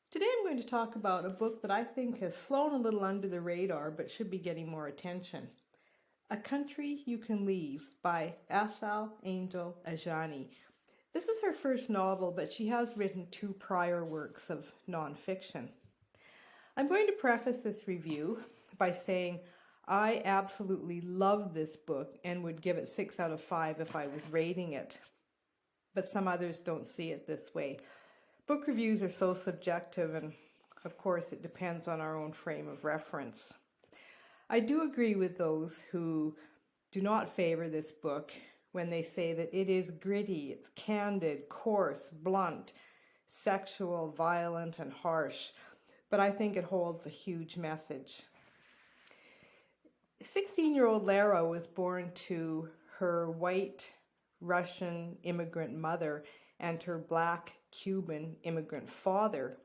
Today I'm going to talk about a book that I think has flown a little under the radar but should be getting more attention. A Country You Can Leave by Asale Angel-Ajani. This is her first novel, but she has written 2 prior works of nonfiction. I'm going to preface this review by saying I absolutely love this book and would give it 6 out of 5 if I was rating it. But some others don't see it this way. Book reviews are so subjective, and of course it depends on our own frame of reference. I do agree with those who do not favor this book when they say that it is gritty, it's candid, coarse, blunt, sexual, violent, and harsh, but I think it holds a huge message. 16-year-old Lara was born to her white Russian immigrant mother and her black Cuban immigrant father.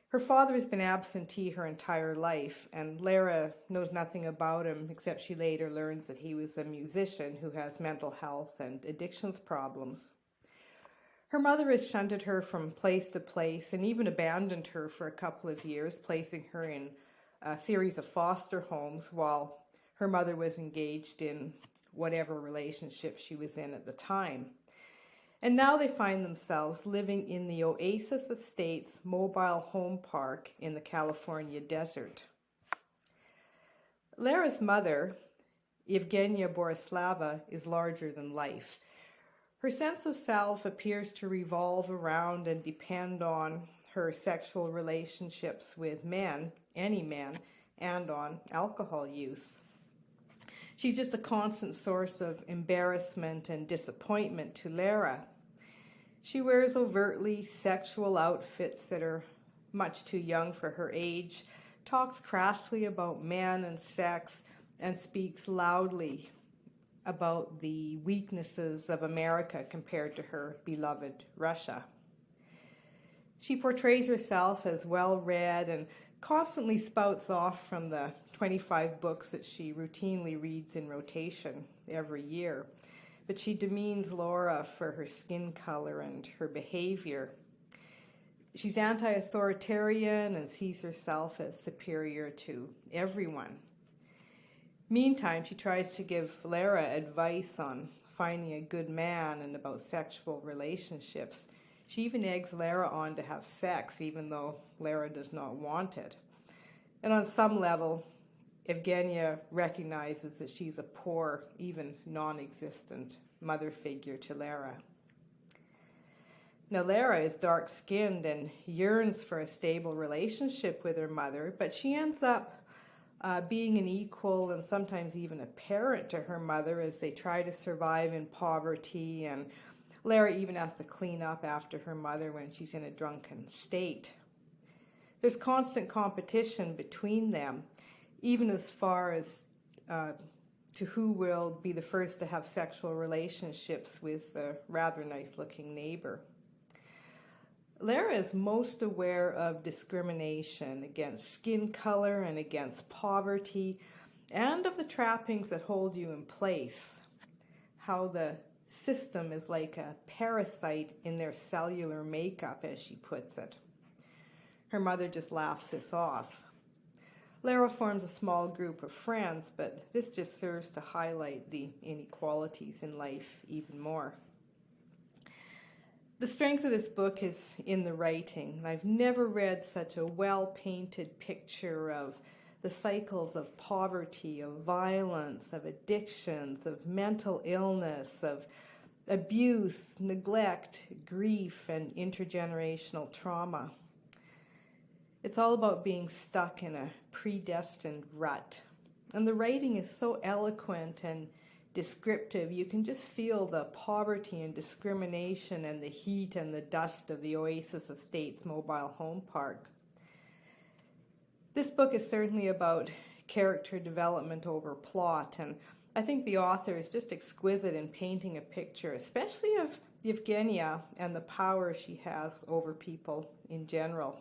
Her father has been absentee her entire life, and Lara knows nothing about him except she later learns that he was a musician who has mental health and addictions problems. Her mother has shunted her from place to place and even abandoned her for a couple of years, placing her in a series of foster homes while her mother was engaged in whatever relationship she was in at the time. And now they find themselves living in the Oasis Estates mobile home park in the California desert. Lara's mother, Evgenia Borislava, is larger than life. Her sense of self appears to revolve around and depend on her sexual relationships with men, any men, and on alcohol use. She's just a constant source of embarrassment and disappointment to Lara. She wears overtly sexual outfits that are much too young for her age, talks crassly about men and sex, and speaks loudly about the weaknesses of America compared to her beloved Russia. She portrays herself as well-read and constantly spouts off from the 25 books that she routinely reads in rotation every year. But she demeans Laura for her skin color and her behavior. She's anti-authoritarian and sees herself as superior to everyone. Meantime, she tries to give Lara advice on finding a good man and about sexual relationships. She even eggs Lara on to have sex, even though Lara does not want it. And on some level, Evgenia recognizes that she's a poor, even non-existent mother figure to Lara. Now, Lara is dark-skinned and yearns for a stable relationship with her mother, but she ends up being an equal and sometimes even a parent to her mother as they try to survive in poverty, and Lara even has to clean up after her mother when she's in a drunken state. There's constant competition between them, even as far as to who will be the first to have sexual relationships with a rather nice-looking neighbor. Lara is most aware of discrimination against skin color and against poverty, and of the trappings that hold you in place, how the system is like a parasite in their cellular makeup, as she puts it. Her mother just laughs this off. Lara forms a small group of friends, but this just serves to highlight the inequalities in life even more. The strength of this book is in the writing. I've never read such a well-painted picture of the cycles of poverty, of violence, of addictions, of mental illness, of abuse, neglect, grief, and intergenerational trauma. It's all about being stuck in a predestined rut. And the writing is so eloquent and descriptive. You can just feel the poverty and discrimination and the heat and the dust of the Oasis Estates mobile home park. This book is certainly about character development over plot, and I think the author is just exquisite in painting a picture, especially of Evgenia and the power she has over people in general.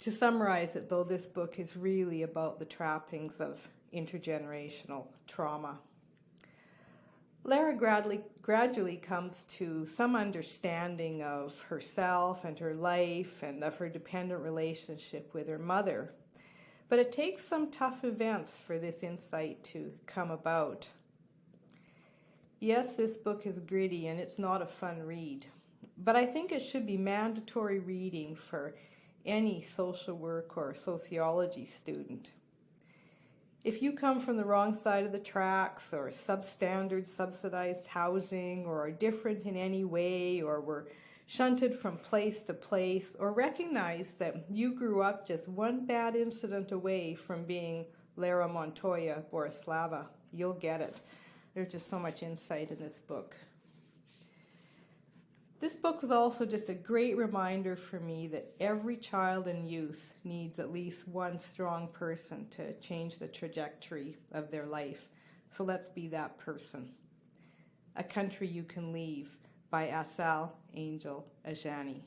To summarize it, though, this book is really about the trappings of intergenerational trauma. Lara gradually comes to some understanding of herself and her life and of her dependent relationship with her mother. But it takes some tough events for this insight to come about. Yes, this book is gritty and it's not a fun read, but I think it should be mandatory reading for any social work or sociology student. If you come from the wrong side of the tracks, or substandard subsidized housing, or are different in any way, or were shunted from place to place, or recognize that you grew up just one bad incident away from being Lara Montoya Borislava, you'll get it. There's just so much insight in this book. This book was also just a great reminder for me that every child and youth needs at least one strong person to change the trajectory of their life. So let's be that person. A Country You Can Leave by Asale, Angel-Ajani.